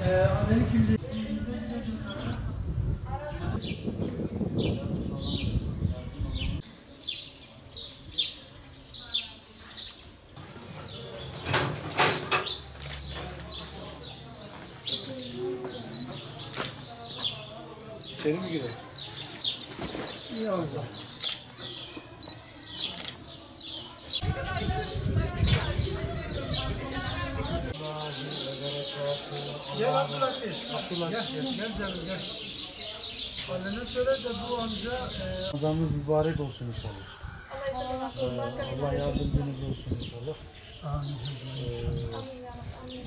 Annenin kimliği. İçeri mi girelim? İyi oldu. Gel Abdülhatif. Gel canım gel. Annene söyle de bu amca Ramazanınız mübarek olsun inşallah. Allah yardımcınız olsun inşallah. amin.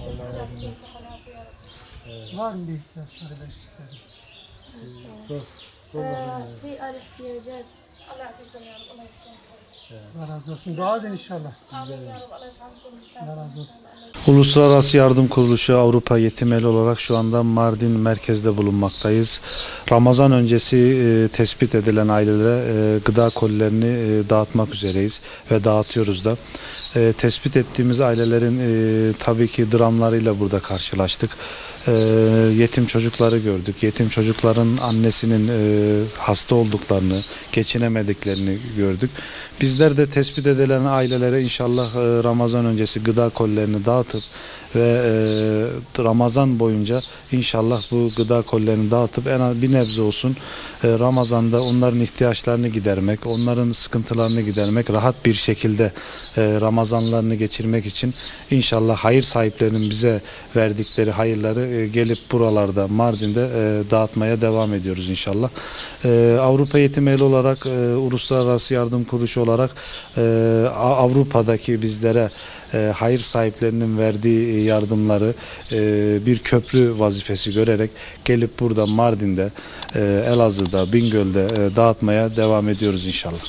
Allah yardımcınız. Var mı bir ihtiyaçları eksikleri? Sor. Sor bakalım. في الاحتياجات الله يعطيكم يا رب الله يسلمكم Allah razı olsun. Dua edin inşallah. آمين يا رب الله يرحمكم Allah razı olsun. Uluslararası Yardım Kuruluşu Avrupa Yetim Eli olarak şu anda Mardin merkezde bulunmaktayız. Ramazan öncesi tespit edilen ailelere gıda kolilerini dağıtmak üzereyiz ve dağıtıyoruz da. Tespit ettiğimiz ailelerin tabii ki dramlarıyla burada karşılaştık. Yetim çocukları gördük. Yetim çocukların annesinin hasta olduklarını, geçinemediklerini gördük. Bizler de tespit edilen ailelere inşallah Ramazan öncesi gıda kolilerini dağıtıp ve Ramazan boyunca inşallah bu gıda kolilerini dağıtıp en az bir nebze olsun Ramazan'da onların ihtiyaçlarını gidermek, onların sıkıntılarını gidermek, rahat bir şekilde Ramazanlarını geçirmek için inşallah hayır sahiplerinin bize verdikleri hayırları gelip buralarda Mardin'de dağıtmaya devam ediyoruz inşallah. Avrupa Yetim Eli olarak, Uluslararası Yardım Kuruluşu olarak Avrupa'daki bizlere hayır sahiplerinin verdiği yardımları bir köprü vazifesi görerek gelip burada Mardin'de, Elazığ'da, Bingöl'de dağıtmaya devam ediyoruz inşallah.